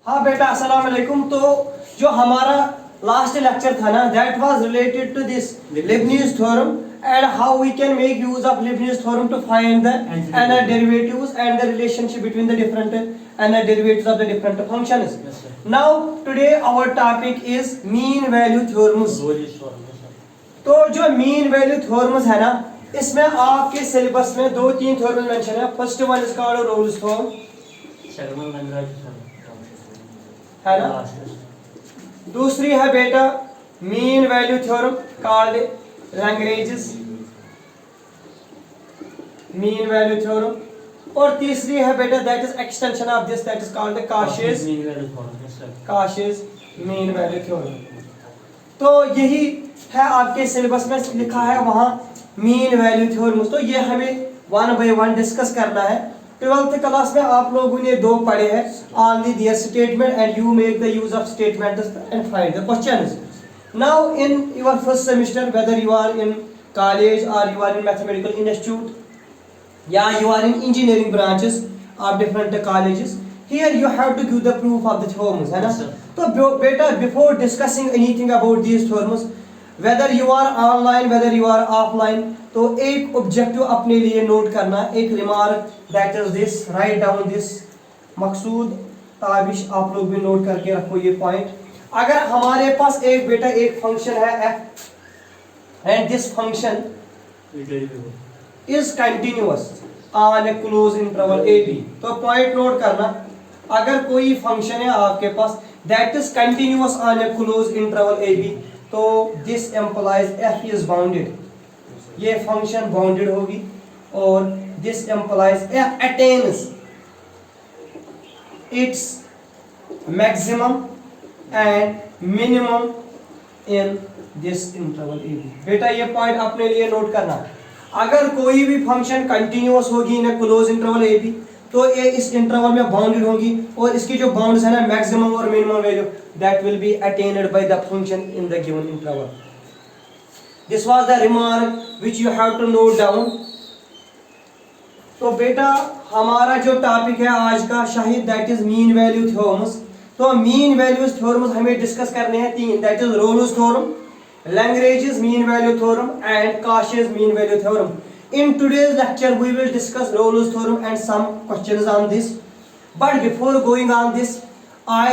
हाँ बेटा अस्सलाम वालेकुम। तो जो हमारा लास्ट लेक्चर था ना, that was related to this Leibniz theorem and how we can make use of Leibniz theorem to find the nth derivatives and the relationship between the different nth derivatives of the different functions. Yes, sir. Now today our topic is mean value theorems. तो जो mean value theorems है ना, इसमें आपके syllabus में 2-3 theorem mention है। First one is called Rolle's theorem, है ना। दूसरी है बेटा mean value theorem called Lagrange's mean value theorem, और तीसरी है बेटा that is extension of this, that is called Cauchy's mean value theorem. तो यही है आपके सिलेबस में लिखा है वहां मीन वैल्यू थ्योरम। तो ये हमें वन बाय वन डिस्कस करना है। 12th क्लास में आप लोगों ने 2 पढ़े हैं, only their statement and you make the use of statements and find the questions. Now in your first semester, whether you are in college or you are in mathematical institute या you are in engineering branches of different colleges, here you have to give the proof of the theorems, है ना। तो बेटा before discussing anything about these theorems, whether you are online whether you are offline, तो एक objective अपने लिए note करना, एक remark that is this, write down this. Maqsood Tabish आप लोग भी नोट करके रखो ये पॉइंट। अगर हमारे पास एक बेटा एक फंक्शन है f and this function is continuous on a close interval ab, तो पॉइंट नोट करना, अगर कोई फंक्शन है आपके पास that is continuous on a close interval ab, तो this implies f is bounded, ये फंक्शन बाउंडेड होगी, और this implies f attains its maximum and minimum in this interval ab। बेटा ये पॉइंट अपने लिए नोट करना, अगर कोई भी फंक्शन कंटिन्यूअस होगी इन क्लोज इंटरवल ab, तो ये इस इंटरवल में बाउंडेड होगी, और इसकी जो बाउंड्स है ना मैक्सिमम और minimum value that will be attained by the function in the given interval. This was the remark which you have to note down. तो बेटा हमारा जो टॉपिक है आज का Shahid that is mean value theorems. तो मीन वैल्यू थ्योरम्स हमें discuss करने हैं 3, that is Rolle's theorem, Lagrange's mean value theorem and Cauchy's mean value theorem. In today's lecture, we will discuss Rolle's theorem and some questions on this. But before going on this, I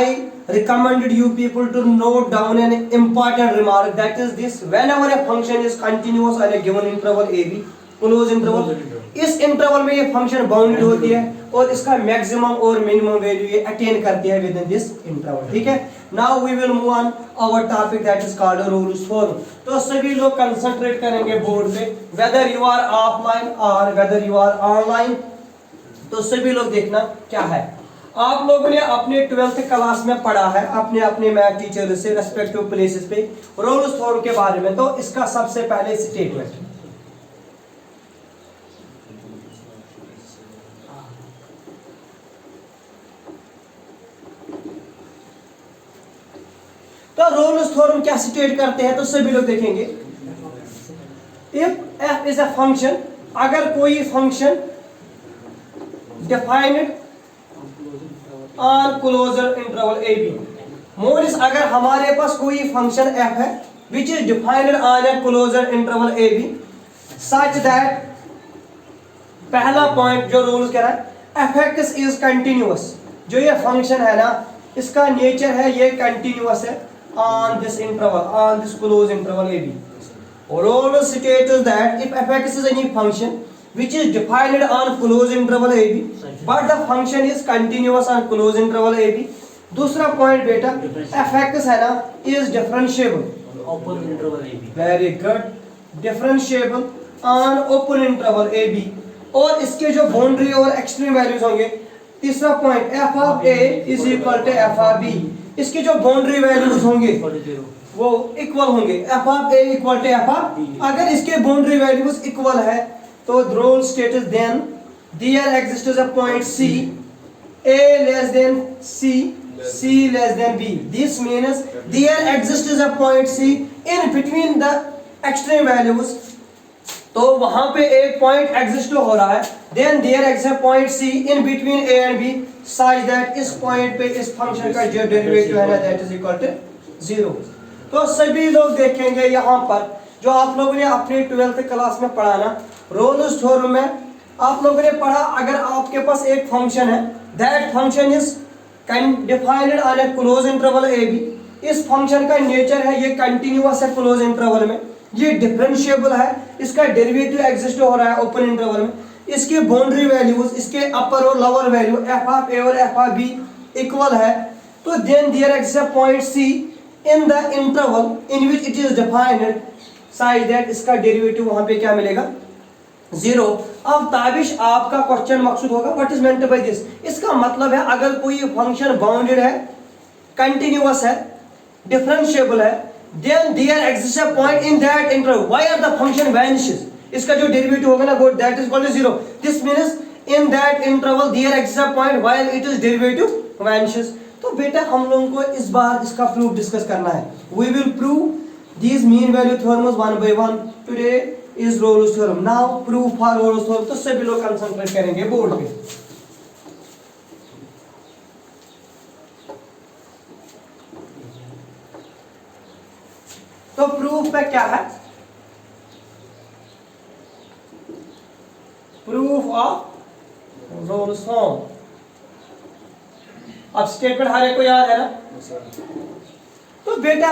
recommended you people to note down an important remark. That is this: whenever a function is continuous on a given interval AB, close interval, इस interval में ये फंक्शन bounded होती है और इसका maximum और minimum value ये अटेन करती है विद इन दिस इंटरवल। ठीक है, now we will move on our topic that is called Rolle's theorem. तो सभी लोग कंसंट्रेट करेंगे बोर्ड पे, वेदर यू आर ऑफलाइन और वेदर यू आर ऑनलाइन, तो सभी लोग देखना क्या है। आप लोगों ने अपने 12th क्लास में पढ़ा है अपने अपने मैथ टीचर से रेस्पेक्टिव प्लेसेस पे रोल्स थ्योरम के बारे में। तो इसका सबसे पहले स्टेटमेंट, तो रोल्स थ्योरम क्या स्टेट करते हैं, तो सभी लोग देखेंगे। If f is a function, अगर कोई function defined on closure interval ab, मोरिस अगर हमारे पास कोई फंक्शन f है which is defined on a closure interval ab such that, पहला पॉइंट जो रूल्स कह रहा है f(x) इज कंटिन्यूअस, जो ये फंक्शन है ना इसका नेचर है ये कंटिन्यूअस है on this interval, on this closed interval AB. Rolle's states that if f(x) is any function which is defined on closed interval AB, but the function is continuous on closed interval AB. दूसरा point बेटा f(x) है ना is differentiable open interval AB. Very good, differentiable on open interval AB, और इसके जो boundary और extreme values होंगे। तीसरा point f of a is equal to f of b, इसके जो बाउंड्री वैल्यूज होंगे वो इक्वल होंगे, f of a equal to f of b। अगर इसके बाउंड्री वैल्यूज इक्वल है तो Rolle states then there exists a point c, a less than c, c less than b। This means there exists a point c in between the extreme values. तो तो वहां पे एक point exist हो रहा है, then there exist point C in between A and B such that इस point पे इस फंक्शन का जो डेरिवेटिव है ना दैट इज इक्वल टू 0। तो सभी लोग देखेंगे यहाँ पर जो आप लोगों ने अपने 12th क्लास में पढ़ा ना, रोल्स थ्योरम में आप लोगों ने पढ़ा, अगर आपके पास एक फंक्शन है that function is defined on a close interval A B, इस फंक्शन का नेचर है ये कंटिन्यूअस है क्लोज इंटरवल में, ये डिफरेंशिएबल है, इसका डेरिवेटिव एग्जिस्ट हो रहा है ओपन इंटरवल में, इसके बाउंड्री वैल्यूज, इसके अपर और lower value F of A और एफ ऑफ बी इक्वल है, तो then there exist point C in the interval in which it is defined such that इसका डेरिवेटिव वहां पे क्या मिलेगा 0। अब ताबिश आपका क्वेश्चन मकसूद होगा what is meant by this, इसका मतलब है अगर कोई फंक्शन बाउंडेड है, कंटिन्यूअस है, डिफरेंशिएबल है, then there exists a point in that interval where the function vanishes, इसका जो डेरिवेटिव होगा ना वो that is equal to 0, this means in that interval there exists a point while it is derivative vanishes। तो बेटा हम लोगों को इस बार इसका प्रूफ डिस्कस करना है, we will prove these mean value theorems one by one, today is Rolle's theorem, now proof for Rolle's theorem। तो सभी लोग कंसंट्रेट करेंगे बोर्ड पे। तो प्रूफ पे क्या है, प्रूफ ऑफ रोल्स थ्योरम। अब स्टेटमेंट हर एक को याद है ना, तो बेटा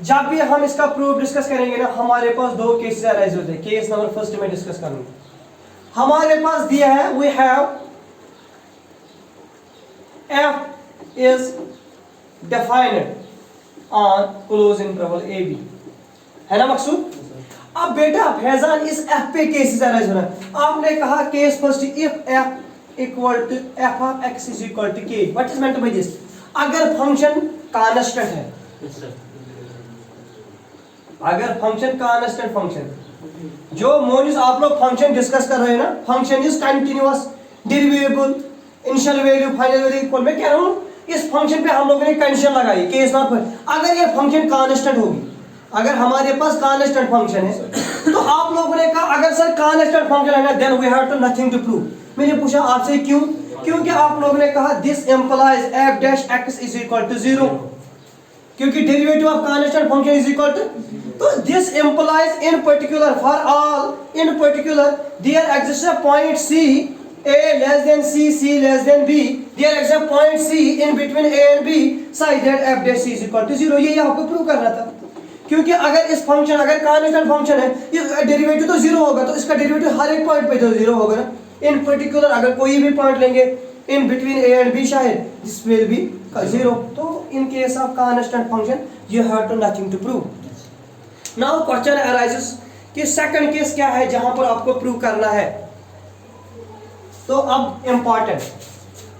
जब भी हम इसका प्रूफ डिस्कस करेंगे ना हमारे पास दो केसेस अराइज होते हैं। केस नंबर फर्स्ट में डिस्कस करूंगा, हमारे पास दिया है we have F is defined on close interval A B, है ना मकसूद। अब बेटा फैजान इस एफ पे केसेस अराइज हो रहा है, आपने कहा case first if f equal to F of x is equal to k, what is meant by this, अगर फंक्शन कांस्टेंट है, अगर फंक्शन कांस्टेंट फंक्शन जो मोनिस आप लोग फंक्शन डिस्कस कर रहे हैं ना, function is continuous derivable initial value final value equal, मैं कह रहा हूं इस फंक्शन पे हम लोगों ने कंडीशन लगाई केस नॉट पर, अगर ये फंक्शन कांस्टेंट होगी, अगर हमारे पास कांस्टेंट फंक्शन है तो आप लोगों ने कहा अगर सर कांस्टेंट फंक्शन है ना then we have to nothing to prove. मैंने पूछा आपसे क्यों, क्योंकि आप लोगों ने कहा this implies f dash x is equal to 0, क्योंकि derivative of constant function is equal to, तो this implies in particular for all in particular there exist a point c a less than c, c less than b, there exists a point c in between a and b such that f dash c is equal to 0। ये आपको prove करना था, क्योंकि अगर इस function अगर constant function है ये डेरिवेटिव तो 0 होगा, तो इसका डेरिवेटिव हर एक पॉइंट पे तो 0 होगा ना, इन पर्टिकुलर अगर कोई भी पॉइंट लेंगे in between A and B शायद दिस विल बी 0, तो in case of constant function you have to nothing to prove. Now question arises कि सेकंड केस क्या है जहां पर आपको प्रूव करना है, तो अब इंपॉर्टेंट,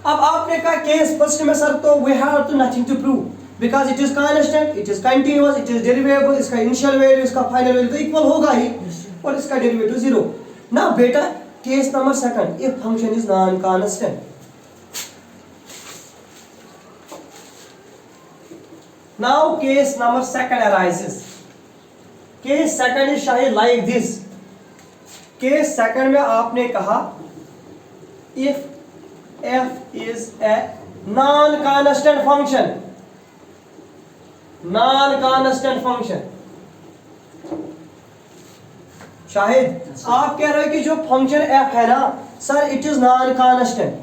अब आपने कहा केस फर्स्ट में सर तो we have to nothing to prove because it is constant, it is continuous, it is derivable, इसका इनिशियल वैल्यू इसका फाइनल वैल्यू तो इक्वल होगा ही और इसका डेरिवेटिव 0। ना बेटा case number second if function is non constant, now case number second arises, case second is शायद लाइक दिस, केस सेकंड में आपने कहा if f is a non-constant function, non-constant function, Shahid आप कह रहे हो कि जो फंक्शन f है ना sir it is non-constant,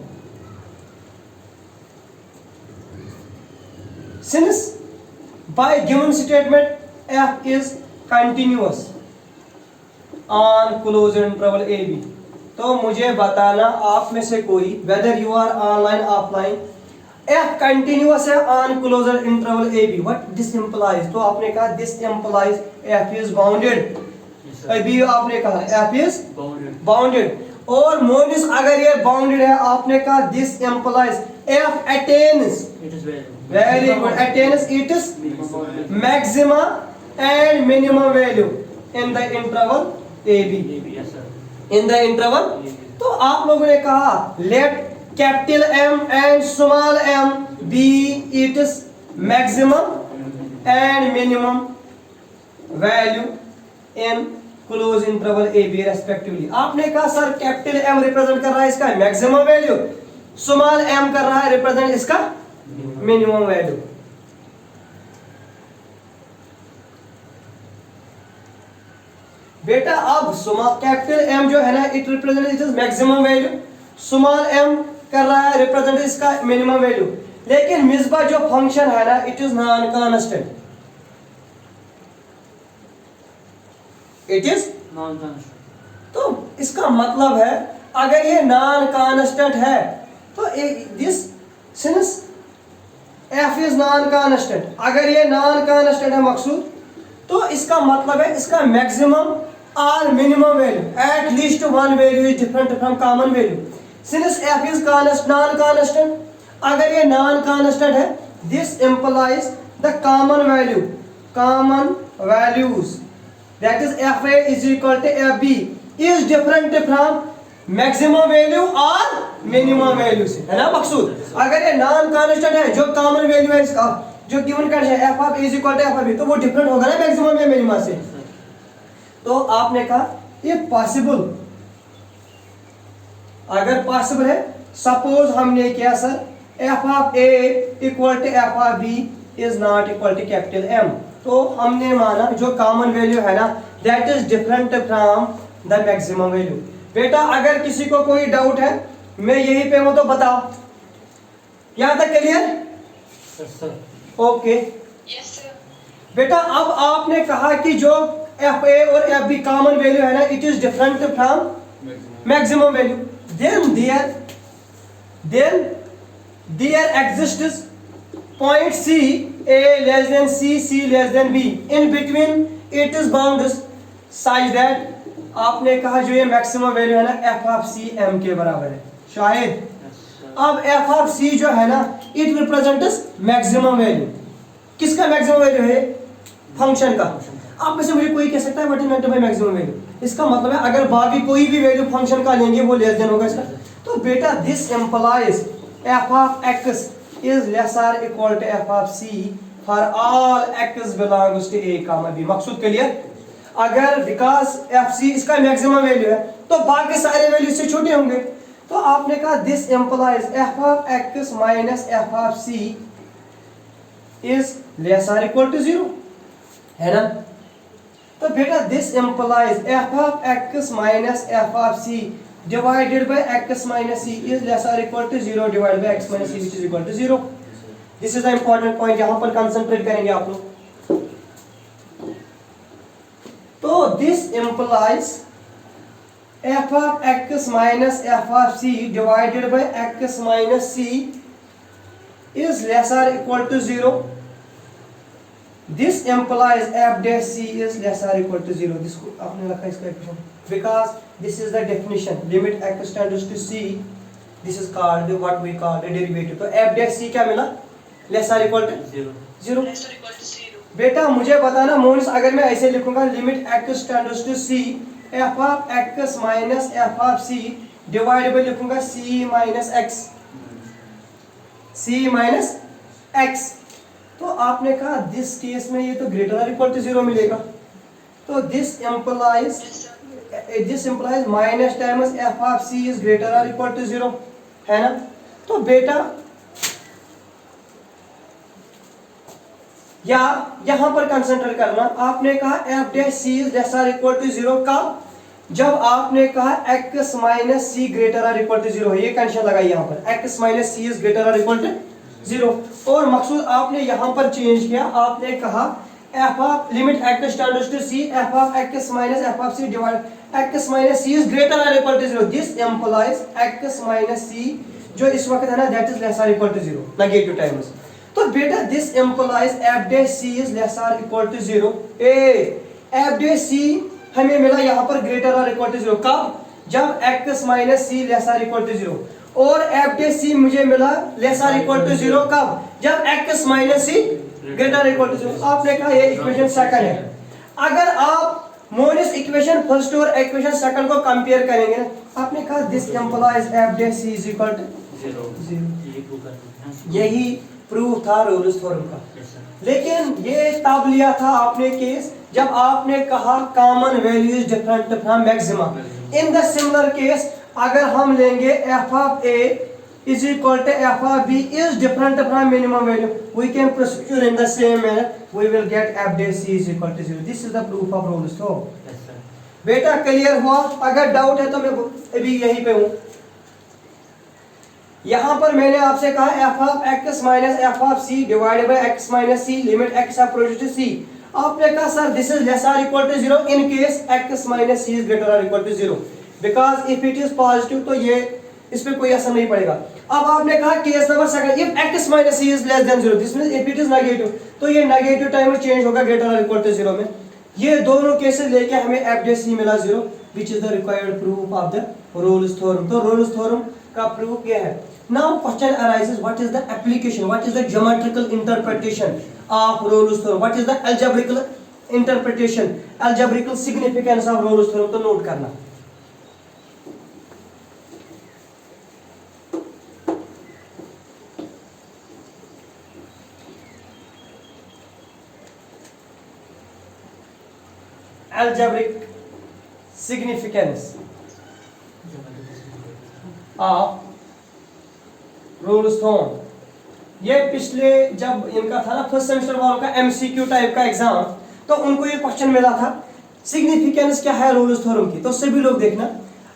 since by given statement f is continuous on closed interval a b, तो मुझे बताना आप में से कोई whether you are online offline, f continuous है on closure interval A b, what this implies, तो आपने कहा this implies f is bounded, अभी आपने कहा एफ इज बाउंडेड, और मोनिस अगर ये बाउंडेड है आपने कहा this implies F attains, very good, attains it is maxima and minimum value in the interval A B, in the interval. तो आप लोगों ने कहा let capital M and small M be its maximum and minimum value in close interval A B respectively. आपने कहा sir capital M represent कर रहा है इसका मैक्सिमम वैल्यू, स्मॉल एम कर रहा है रिप्रेजेंट इसका मिनिमम वैल्यू। बेटा अब कैपिटल एम जो है ना it represent it is maximum value, small M कर रहा है रिप्रेजेंट इसका मिनिमम वैल्यू। लेकिन मिसबा जो फंक्शन है ना it is non constant, it is non constant. तो इसका मतलब है अगर ये नॉन कांस्टेंट है तो this since F is non constant, अगर ये नॉन कांस्टेंट है मकसूद तो इसका मतलब है इसका मैक्सिमम और minimum value at least one value is different from common value. Since F is non constant, अगर ये नॉन कांस्टेंट है this implies the common values that is fa is equal to fb is different from maximum value और minimum value से, है ना मकसूद। अगर ये non constant है जो कॉमन वैल्यू है इसका जो गिवन कंडीशन है f of a is equal to f of b तो वो डिफरेंट होगा ना मैक्सिमम या मिनिमम से। तो आपने कहा ये पॉसिबल, अगर पॉसिबल है सपोज हमने किया sir f of a equal to f of b is not equal to capital M, तो हमने माना जो कॉमन वैल्यू है ना that is different from the maximum value. बेटा अगर किसी को कोई डाउट है मैं यहीं पे हूं तो बताओ, यहां तक क्लियर? ओके बेटा अब आपने कहा कि जो एफ ए और एफ बी कॉमन वैल्यू है ना it is different from maximum value, then there exists point C A less than C C less than B in between it is bounds such that आपने कहा जो ये maximum value है ना f of C m के बराबर है शायद। अब f of C जो है ना इट रिप्रेजेंट्स मैक्सिमम वैल्यू, किसका मैक्सिमम वैल्यू है? फंक्शन का। आप में से मुझे कोई कह सकता है what is meant by maximum value, इसका मतलब है अगर बाकी कोई भी वैल्यू फंक्शन का लेंगे वो लेस देन होगा इसका। तो बेटा this implies f of x is lesser equal to f of c for all x belongs to a comma b। मकसूद के लिए अगर बिकॉज एफ सी इसका मैक्सिमम वैल्यू है तो बाकी सारे वैल्यू से छोटे होंगे, तो आपने कहा this implies f of x minus f of c is lesser equal to 0, है ना। तो बेटा this implies f of x minus f of c divided by x minus c is lesser equal to 0 divided by x minus c which is equal to 0। This is the important point, यहाँ पर concentrate करेंगे आप लोग। तो this implies f of x minus f of c divided by x minus c is lesser equal to 0। This implies f dash c is lesser equal to 0। This आपने रखा इसका equation because this is the definition limit x tends to c, this is called what we call the derivative। तो f dash c क्या मिला? lesser equal to 0। बेटा मुझे बताना मोनिस अगर मैं ऐसे लिखूंगा limit x tends to c f of x minus f of c divide by लिखूंगा c minus x, तो आपने कहा दिस केस में ये तो ग्रेटर और इक्वल टू 0 मिलेगा, तो this implies minus times f of c is greater or equal to 0, है ना। तो बेटा या यहां पर कंसंट्रेट करना, आपने कहा f dash c is lesser or equal to 0 कब? जब आपने कहा x minus c greater or equal to 0, ये कंडीशन लगाई यहां पर x minus c is greater or equal to 0। और मकसूद आपने यहां पर चेंज किया, आपने कहा f of limit x tends to c f of x minus f of c divided x minus c is greater or equal to 0। This implies x minus c जो इस वक्त है ना that is lesser or equal to 0 negative times. तो बेटा this implies f dash c is lesser or equal to 0। f dash c हमें मिला यहाँ पर greater or equal to 0 कब? जब x minus c lesser or equal to 0, और f dash c मुझे मिला lesser or equal to 0 कब? जब x minus c greater or equal to 0। आपने कहा ये इक्वेशन सेकंड है। अगर आप मोनिस इक्वेशन फर्स्ट और इक्वेशन सेकंड को कंपेयर करेंगे ना, आपने कहा this implies f dash c is equal to 0। यही प्रूफ था रोल्स थ्योरम का। Yes, sir. लेकिन ये तब लिया था आपने केस जब आपने कहा common value is different from maximum. In the similar case अगर हम लेंगे F of A is equal to F of B is different from minimum value, we can proceed in the same manner, we will get F dash C is equal to 0। This is the proof of Rolle's theorem. Yes, sir. बेटा clear हुआ? अगर doubt है तो मैं अभी यहीं पे हूं। यहां पर मैंने आपसे कहा f of x minus f of c divided by x minus c limit x approach to c. आपने कहा sir this is less or equal to 0 in case x minus C is greater or equal to 0, because if it is positive तो ये इस पे कोई असर नहीं पड़ेगा। अब आपने कहा case number second if X minus C is less than 0, this means if it is negative तो ये नेगेटिव टाइम में चेंज होगा ग्रेटर आर इक्वल टू 0 में। ये दोनों केसेस लेके हमें एफ डैश सी मिला 0 which is the required proof of the roles theorem. तो रोल्स थ्योरम का प्रूफ ये है। Now question arises, what is the application, what is the geometrical interpretation of Rolle's theorem, what is the algebraical interpretation, algebraical significance of Rolle's theorem, तो note करना। algebraic significance of Rolle's theorem। ये पिछले जब इनका था ना first semester वालों का एमसीक्यू टाइप का एग्जाम, तो उनको ये क्वेश्चन मिला था सिग्निफिकेंस क्या है रोल्स थ्योरम की। तो सभी लोग देखना,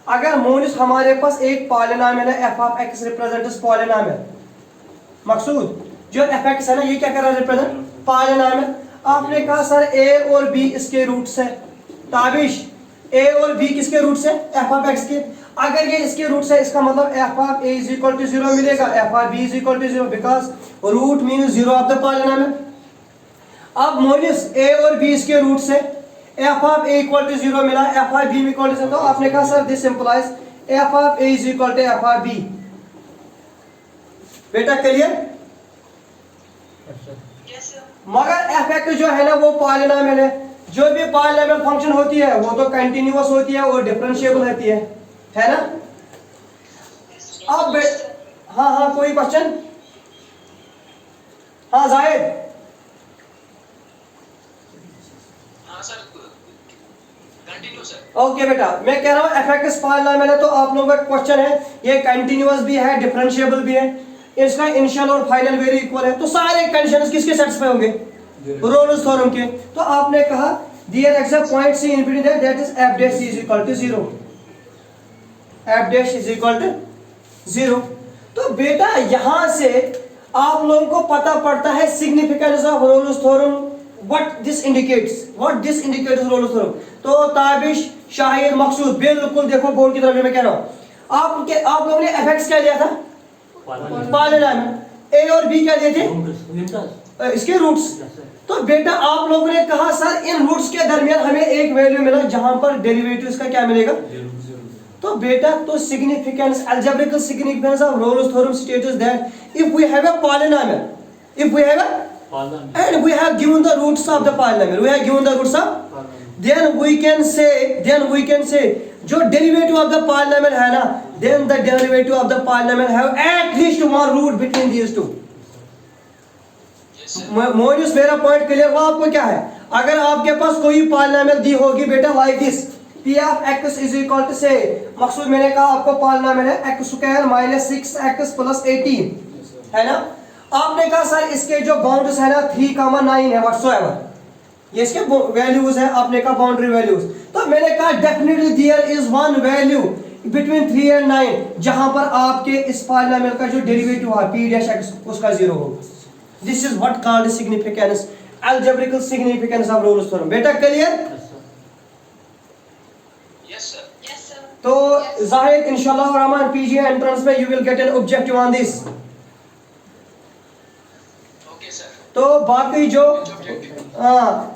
अगर मोनिस हमारे पास एक पॉलिनोमियल है F of x represents polynomial, Maqsood जो एफ एक्स है ना ये क्या कर रहा है रिप्रेजेंट पॉलिनोमियल। आपने कहा सर ए और बी इसके रूट्स है, ताबिश ए और बी किसके रूट्स है एफ ऑफ एक्स के। अगर ये इसके रूट्स है इसका मतलब F of A is equal to 0 मिलेगा, F of B is equal to 0 because root means 0 of the polynomial. अब मोनिस ए और बी इसके रूट्स है, F of A equal to 0 मिला, F of B equal to 0, तो आपने कहा sir this implies F of A is equal to F of B. बेटा क्लियर? मगर एफ एक्स जो है ना वो पॉलिनोमियल है, जो भी पॉलिनोमियल फंक्शन होती है वो तो कंटिन्यूअस होती है और डिफरेंशिएबल होती है ना। अब हाँ हाँ कोई क्वेश्चन? हाँ जाहिद। हाँ सर, कंटिन्यू सर। ओके बेटा, मैं कह रहा हूँ एफ एक्स पॉलिनोमियल है तो आप लोगों का क्वेश्चन है ये कंटिन्यूअस भी है डिफरेंशिएबल भी है, इसका इनिशियल और फाइनल वैल्यू इक्वल है, तो सारे कंडीशंस किसके सेटिस्फाई होंगे रोल्स थ्योरम के। तो आपने कहा there X point C infinity that is F dash C is equal to 0, F dash is equal to 0। तो बेटा यहां से आप लोगों को पता पड़ता है significance of Rolle's theorem, what this indicates roles theorem. तो ताबिश शाहिद मकसूद बिल्कुल देखो बोर्ड की तरफ मैं कह रहा हूं, आप लोगों ने एफ एक्स क्या लिया था पॉलिनोमियल, ए और बी क्या लिए थे इसके रूट्स। तो बेटा आप लोगों ने कहा सर इन रूट्स के दरमियान हमें एक वैल्यू मिला जहां पर डेरिवेटिव इसका क्या मिलेगा। तो बेटा तो significance algebraical significance of Rolle's theorem states that if we have a polynomial, if we have a and we have given the roots of the polynomial, we have given the roots of, then we can say जो derivative of the polynomial है ना, then the derivative of the polynomial have at least one root between these two। Monis मेरा point clear हुआ आपको? क्या है अगर आपके पास कोई पॉलिनोमियल दी होगी बेटा like this P of x is equal to say, मकसूद मैंने कहा आपको पॉलिनोमियल है x square minus 6x plus 18 है ना। आपने कहा सर इसके जो बाउंड्स है ना 3, 9 है व्हाटसोएवर, ये इसके वैल्यूज है, आपने कहा बाउंड्री वैल्यूज। तो मैंने कहा definitely there is one value between 3 और 9 जहां पर आपके इस पॉलिनोमियल का जो डेरिवेटिव है p डैश x उसका 0 होगा। This is what called significance, algebraical significance of Rolle's theorem। बेटा क्लियर? तो जाहिद इंशाल्लाह रहमान पीजी एंट्रेंस में you will get an objective on this. Okay sir. तो बाकी जो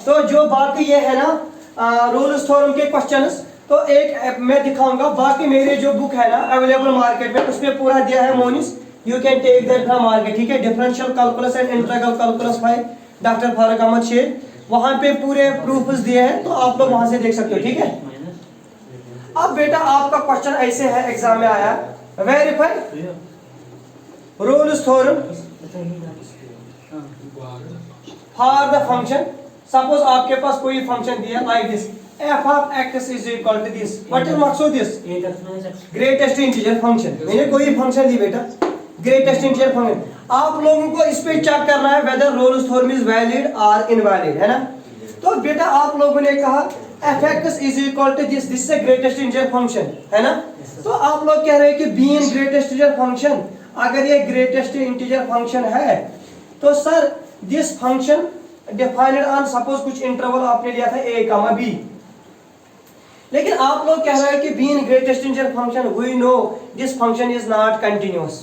तो जो बाकी ये है ना रोल्स थ्योरम के क्वेश्चंस, तो एक मैं दिखाऊंगा, बाकी मेरे जो बुक है ना अवेलेबल मार्केट में उसमें पूरा दिया है मोनिस, you can take that from market, ठीक है। Differential calculus and integral calculus by doctor Farooq Ahmed Sheikh, वहां पे पूरे प्रूफ्स दिए हैं, तो आप लोग वहां से देख सकते हो, ठीक है। अब बेटा आपका क्वेश्चन ऐसे है एग्जाम में आया, verify Rolle's theorem for the function, suppose आपके पास कोई फंक्शन दिया like this f of x is equal to this, what is Maqsood this greatest integer function. मैंने कोई फंक्शन दी बेटा ग्रेटेस्ट इंटीजर फंक्शन, आप लोगों को इस पे चेक करना है whether Rolle's theorem is valid और इनवैलिड, है ना। तो बेटा आप लोगों ने कहा f(x) is equal to this is a greatest integer function, है ना। तो आप लोग कह रहे हैं कि being greatest integer function, अगर ये greatest integer function है तो sir this function defined on suppose कुछ इंटरवल आपने लिया था a, b, लेकिन आप लोग कह रहे हैं कि being greatest integer function we know this function is not continuous।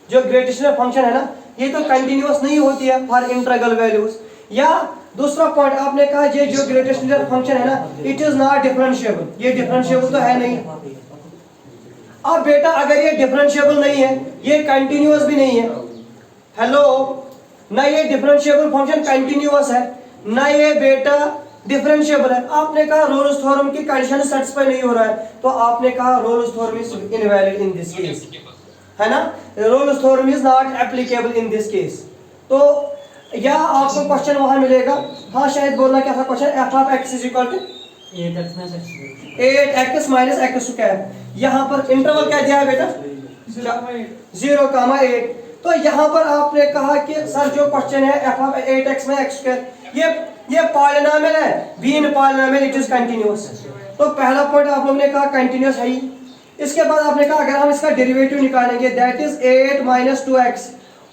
जो greatest integer function है ना ये तो continuous नहीं होती है for integral values। या दूसरा पॉइंट आपने कहा ये जो ग्रेटेस्ट इंटीजर फंक्शन है ना इट इज नॉट डिफरेंशिएबल, ये डिफरेंशिएबल तो है नहीं। अब बेटा अगर ये डिफरेंशिएबल नहीं है ये कंटिन्यूअस भी नहीं है, हेलो, ना ये डिफरेंशिएबल फंक्शन कंटिन्यूअस है ना ये बेटा डिफरेंशिएबल है। आपने कहा रोल्स थ्योरम की कंडीशन सेटिस्फाई नहीं हो रहा है तो आपने कहा roles theorem is invalid in this case, है ना, roles theorem is not applicable in this case. तो या आपको क्वेश्चन वहां मिलेगा, हाँ शायद बोलना क्या था question, f of x is equal to 8x minus x square. यहाँ पर इंटरवल क्या दिया है बेटा 0,8। तो यहाँ पर आपने कहा कि सर जो क्वेश्चन है f of 8x में x स्क्वायर ये पॉलिनोमियल है, being polynomial it is continuous. तो पहला पॉइंट आप लोगों ने कहा कंटिन्यूअस है ही। इसके बाद आपने कहा अगर हम इसका डेरिवेटिव निकालेंगे दैट इज 8 minus 2x,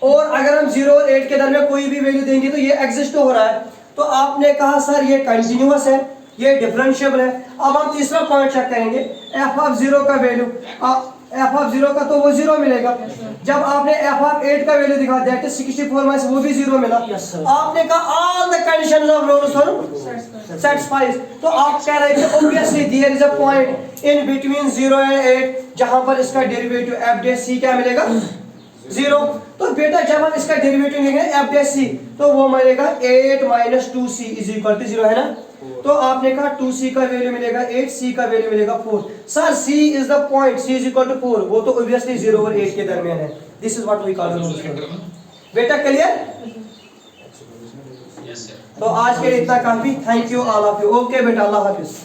और अगर हम 0 और 8 के दरमियान कोई भी वैल्यू देंगे तो ये एग्जिस्ट हो रहा है। तो आपने कहा सर ये कंटिन्यूअस है, ये डिफरेंशिएबल है। अब हम तीसरा पॉइंट चेक करेंगे f of 0 का वैल्यू, f of 0 का तो वो 0 मिलेगा। जब आपने f of 8 का वैल्यू दिखा दैट इज 64 माइनस वो भी 0 मिला। आपने कहा all the conditions of Rolle's theorem satisfies. तो आप कह रहे थे obviously there is a point in between 0 and 8 जहां पर इसका डेरिवेटिव f डैश c क्या मिलेगा 0। तो बेटा जब हम इसका डेरिवेटिव लेंगे f डैश c तो वो मिलेगा 8 minus 2c is equal to 0, है ना। तो आपने कहा 2c का वैल्यू मिलेगा 8, c का वैल्यू मिलेगा 4। Sir c is the point, c is equal to 4, वो तो ऑब्वियसली 0 और 8 के दरमियान है। This is what we call Rolle's theorem. बेटा क्लियर? Yes sir. तो आज के लिए इतना काफी। Thank you all of you. Okay बेटा, अल्लाह हाफिज।